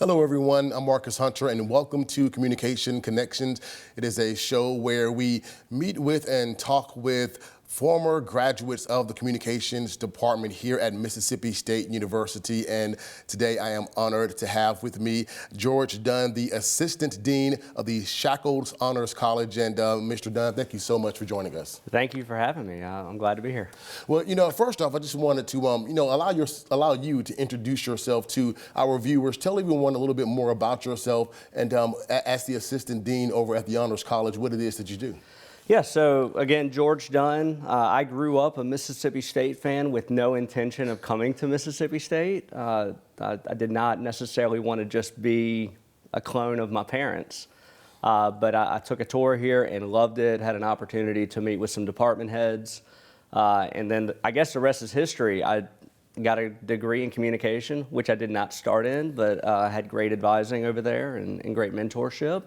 Hello, everyone. I'm Marcus Hunter, and welcome to Communication Connections. It is a show where we meet with and talk with former graduates of the communications department here at Mississippi State University. And today I am honored to have with me George Dunn, the Assistant Dean of the Shackouls Honors College. And Mr. Dunn, thank you so much for joining us. Thank you for having me. I'm glad to be here. Well, first off, I just wanted to, allow you to introduce yourself to our viewers. Tell everyone a little bit more about yourself and as the Assistant Dean over at the Honors College, what it is that you do. Yeah, so again, George Dunn. I grew up a Mississippi State fan with no intention of coming to Mississippi State. I did not necessarily want to just be a clone of my parents. But I took a tour here and loved it, had an opportunity to meet with some department heads. And then I guess the rest is history. I got a degree in communication, which I did not start in, but I had great advising over there and great mentorship.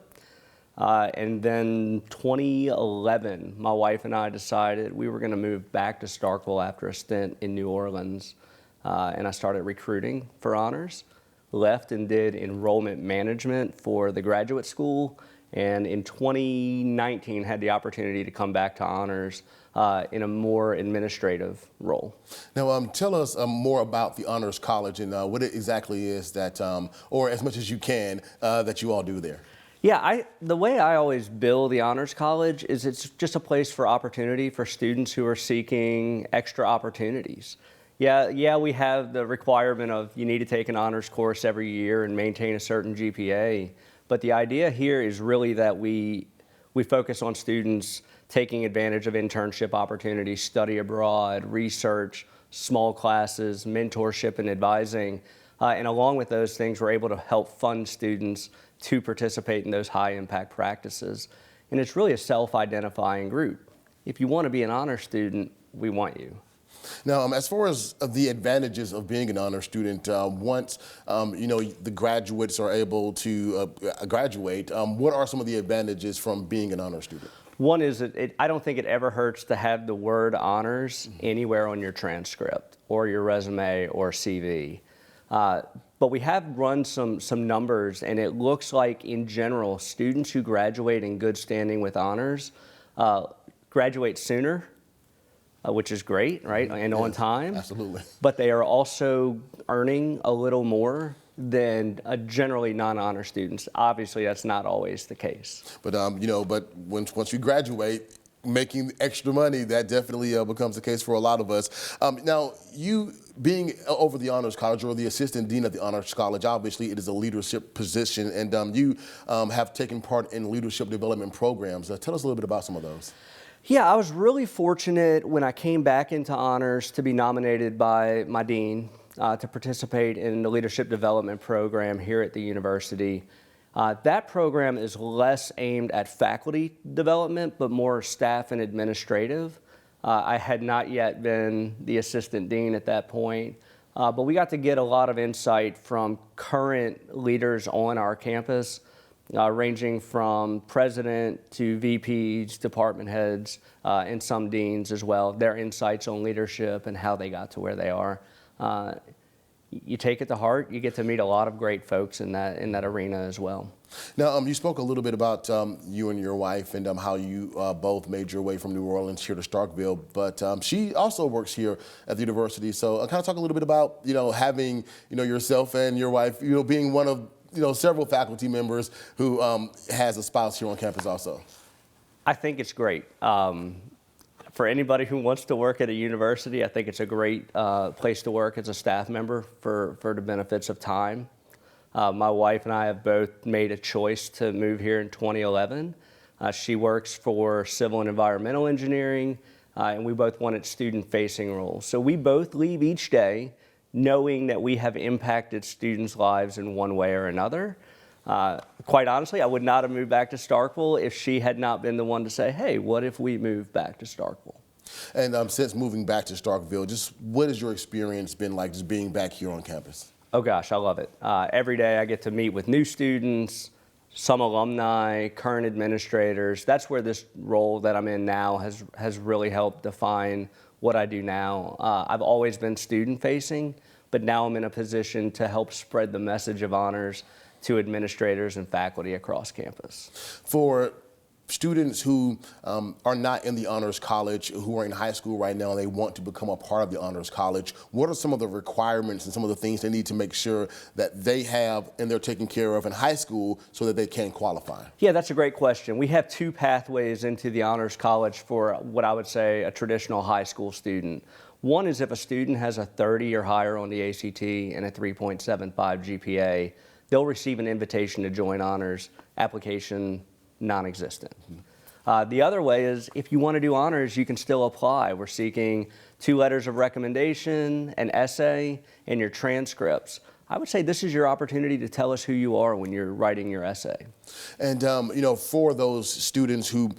And then 2011, my wife and I decided we were going to move back to Starkville after a stint in New Orleans. And I started recruiting for honors, left and did enrollment management for the graduate school. And in 2019, had the opportunity to come back to honors in a more administrative role. Now, tell us more about the Honors College and what it exactly is that, or as much as you can, that you all do there. Yeah, the way I always bill the Honors College is it's just a place for opportunity for students who are seeking extra opportunities. Yeah, we have the requirement of you need to take an honors course every year and maintain a certain GPA, but the idea here is really that we focus on students taking advantage of internship opportunities, study abroad, research, small classes, mentorship and advising, and along with those things, we're able to help fund students to participate in those high impact practices. And it's really a self-identifying group. If you want to be an honor student, we want you. Now, as far as the advantages of being an honor student, once the graduates are able to graduate, what are some of the advantages from being an honor student? One is I don't think it ever hurts to have the word honors anywhere on your transcript or your resume or CV. But we have run some numbers, and it looks like, in general, students who graduate in good standing with honors graduate sooner, which is great, right, and on time. Absolutely. But they are also earning a little more than generally non-honor students. Obviously, that's not always the case. But once you graduate, making extra money, that definitely becomes the case for a lot of us. Now, you being over the Honors College or the Assistant Dean of the Honors College, obviously it is a leadership position, and you have taken part in leadership development programs. Tell us a little bit about some of those. Yeah, I was really fortunate when I came back into honors to be nominated by my dean to participate in the leadership development program here at the university. That program is less aimed at faculty development, but more staff and administrative. I had not yet been the assistant dean at that point, but we got to get a lot of insight from current leaders on our campus, ranging from president to VPs, department heads, and some deans as well, their insights on leadership and how they got to where they are. You take it to heart. You get to meet a lot of great folks in that arena as well. Now, you spoke a little bit about you and your wife and how you both made your way from New Orleans here to Starkville, but she also works here at the university. So kind of talk a little bit about having yourself and your wife being one of several faculty members who has a spouse here on campus also. I think it's great. For anybody who wants to work at a university, I think it's a great place to work as a staff member for the benefits of time. My wife and I have both made a choice to move here in 2011. She works for civil and environmental engineering, and we both wanted student-facing roles. So we both leave each day knowing that we have impacted students' lives in one way or another. Quite honestly, I would not have moved back to Starkville if she had not been the one to say, hey, what if we move back to Starkville? And since moving back to Starkville, just what has your experience been like just being back here on campus? Oh gosh, I love it. Every day I get to meet with new students, some alumni, current administrators. That's where this role that I'm in now has really helped define what I do now. I've always been student-facing, but now I'm in a position to help spread the message of honors to administrators and faculty across campus. For students who are not in the Honors College, who are in high school right now and they want to become a part of the Honors College, what are some of the requirements and some of the things they need to make sure that they have and they're taken care of in high school so that they can qualify? Yeah, that's a great question. We have two pathways into the Honors College for what I would say a traditional high school student. One is if a student has a 30 or higher on the ACT and a 3.75 GPA, they'll receive an invitation to join honors, application non-existent. The other way is if you want to do honors, you can still apply. We're seeking 2 letters of recommendation, an essay, and your transcripts. I would say this is your opportunity to tell us who you are when you're writing your essay. And for those students who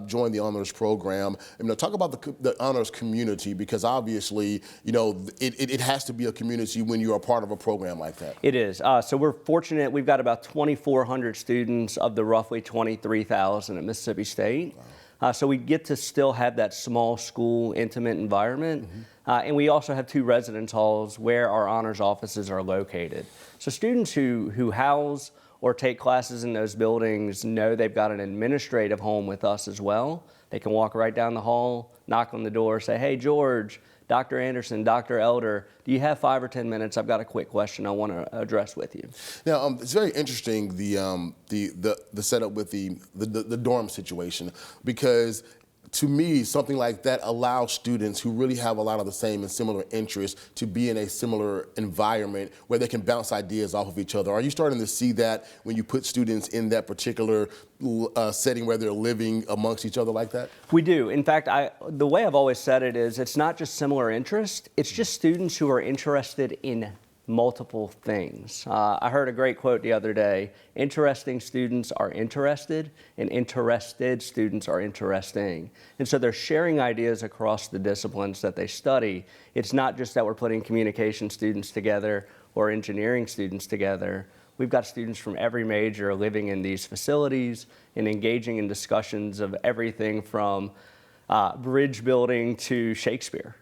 join the honors program, talk about the honors community, because obviously, it has to be a community when you're a part of a program like that. It is. So we're fortunate. We've got about 2,400 students of the roughly 23,000 at Mississippi State. Wow. So we get to still have that small school, intimate environment. Mm-hmm. And we also have 2 residence halls where our honors offices are located. So students who house or take classes in those buildings know they've got an administrative home with us as well. They can walk right down the hall, knock on the door, say, "Hey, George, Dr. Anderson, Dr. Elder, do you have 5 or 10 minutes? I've got a quick question I want to address with you." Now, it's very interesting the setup with the dorm situation, because to me, something like that allows students who really have a lot of the same and similar interests to be in a similar environment where they can bounce ideas off of each other. Are you starting to see that when you put students in that particular setting where they're living amongst each other like that? We do. In fact, the way I've always said it is it's not just similar interests, it's just students who are interested in multiple things. I heard a great quote the other day: interesting students are interested and interested students are interesting. And so they're sharing ideas across the disciplines that they study. It's not just that we're putting communication students together or engineering students together. We've got students from every major living in these facilities and engaging in discussions of everything from bridge building to Shakespeare.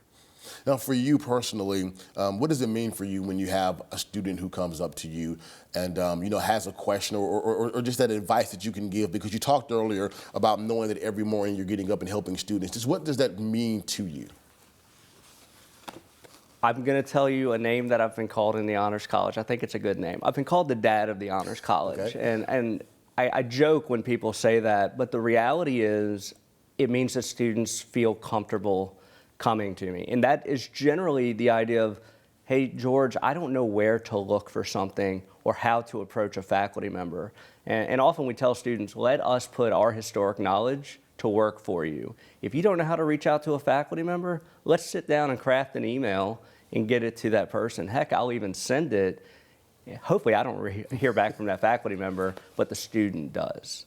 Now, for you personally, what does it mean for you when you have a student who comes up to you and has a question or just that advice that you can give? Because you talked earlier about knowing that every morning you're getting up and helping students. Just what does that mean to you? I'm going to tell you a name that I've been called in the Honors College. I think it's a good name. I've been called the dad of the Honors College. Okay. And I joke when people say that, but the reality is it means that students feel comfortable coming to me. And that is generally the idea of, "Hey, George, I don't know where to look for something or how to approach a faculty member." And often we tell students, let us put our historic knowledge to work for you. If you don't know how to reach out to a faculty member, let's sit down and craft an email and get it to that person. Heck, I'll even send it. Hopefully I don't hear back from that faculty member, but the student does.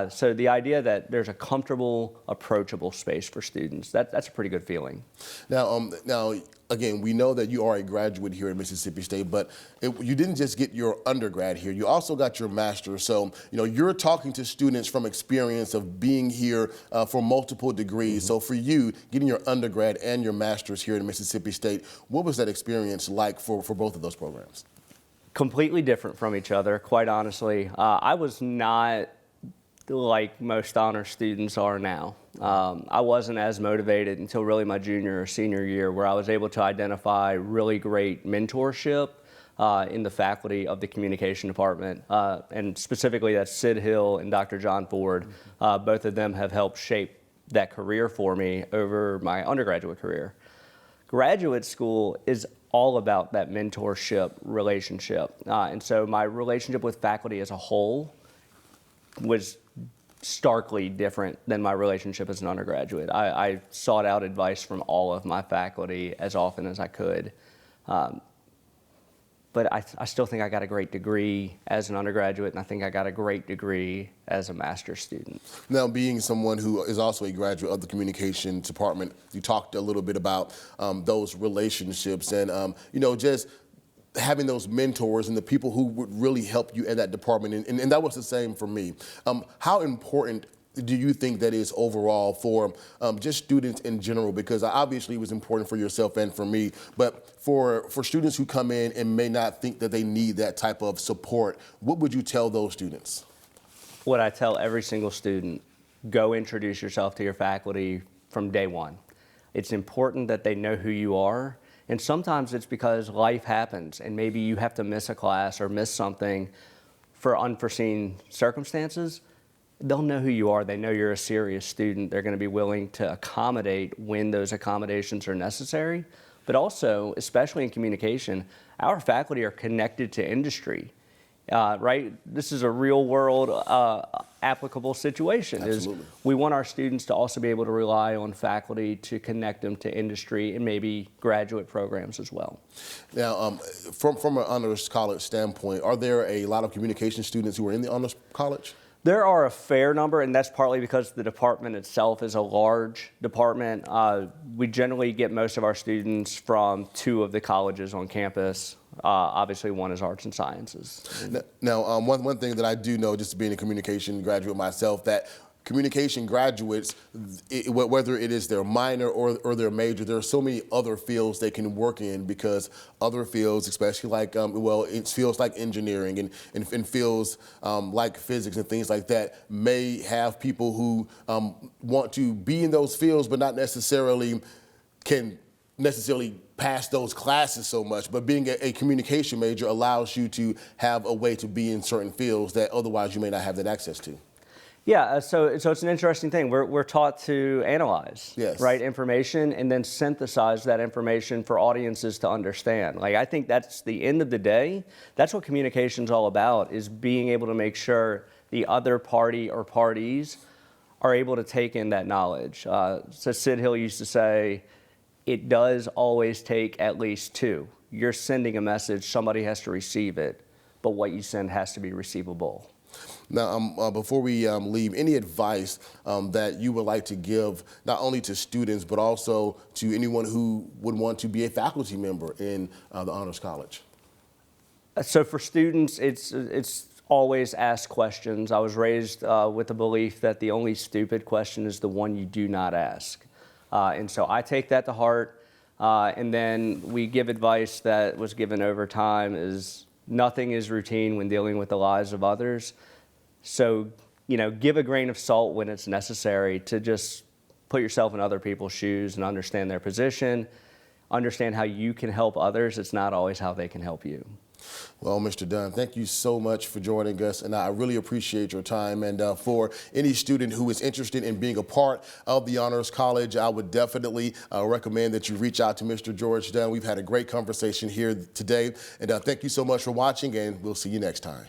So the idea that there's a comfortable, approachable space for students, that's a pretty good feeling. Now, again, we know that you are a graduate here at Mississippi State, but you didn't just get your undergrad here. You also got your master's. So, you're talking to students from experience of being here for multiple degrees. Mm-hmm. So for you, getting your undergrad and your master's here at Mississippi State, what was that experience like for both of those programs? Completely different from each other, quite honestly. I was not like most honor students are now. I wasn't as motivated until really my junior or senior year, where I was able to identify really great mentorship in the faculty of the communication department. And specifically that's Sid Hill and Dr. John Ford. Both of them have helped shape that career for me over my undergraduate career. Graduate school is all about that mentorship relationship. And so my relationship with faculty as a whole was starkly different than my relationship as an undergraduate. I sought out advice from all of my faculty as often as I could. But I still think I got a great degree as an undergraduate, and I think I got a great degree as a master's student. Now, being someone who is also a graduate of the communication department, you talked a little bit about those relationships and, just having those mentors and the people who would really help you in that department. And that was the same for me. How important do you think that is overall for just students in general? Because obviously it was important for yourself and for me, but for students who come in and may not think that they need that type of support, what would you tell those students? What I tell every single student, go introduce yourself to your faculty from day one. It's important that they know who you are. And sometimes it's because life happens and maybe you have to miss a class or miss something for unforeseen circumstances. They'll know who you are. They know you're a serious student. They're going to be willing to accommodate when those accommodations are necessary. But also, especially in communication, our faculty are connected to industry. Right? This is a real world applicable situation. Absolutely. We want our students to also be able to rely on faculty to connect them to industry and maybe graduate programs as well. Now, from an honors college standpoint, are there a lot of communication students who are in the honors college? There are a fair number, and that's partly because the department itself is a large department. We generally get most of our students from 2 of the colleges on campus. Obviously, one is arts and sciences. Now, one thing that I do know, just being a communication graduate myself, that communication graduates, whether it is their minor or their major, there are so many other fields they can work in, because other fields, especially like, it feels like engineering and fields like physics and things like that, may have people who want to be in those fields but not necessarily can pass those classes so much, but being a communication major allows you to have a way to be in certain fields that otherwise you may not have that access to. Yeah, so it's an interesting thing. We're taught to analyze, yes, right, information and then synthesize that information for audiences to understand. Like, I think that's the end of the day. That's what communication's all about, is being able to make sure the other party or parties are able to take in that knowledge. So Sid Hill used to say, it does always take at least 2. You're sending a message, somebody has to receive it, but what you send has to be receivable. Now, before we leave, any advice that you would like to give not only to students but also to anyone who would want to be a faculty member in the Honors College? So for students, it's always ask questions. I was raised with the belief that the only stupid question is the one you do not ask. And so I take that to heart. And then we give advice that was given over time, is nothing is routine when dealing with the lives of others. So, give a grain of salt when it's necessary to just put yourself in other people's shoes and understand their position, understand how you can help others. It's not always how they can help you. Well, Mr. Dunn, thank you so much for joining us, and I really appreciate your time. And for any student who is interested in being a part of the Honors College, I would definitely recommend that you reach out to Mr. George Dunn. We've had a great conversation here today, and thank you so much for watching, and we'll see you next time.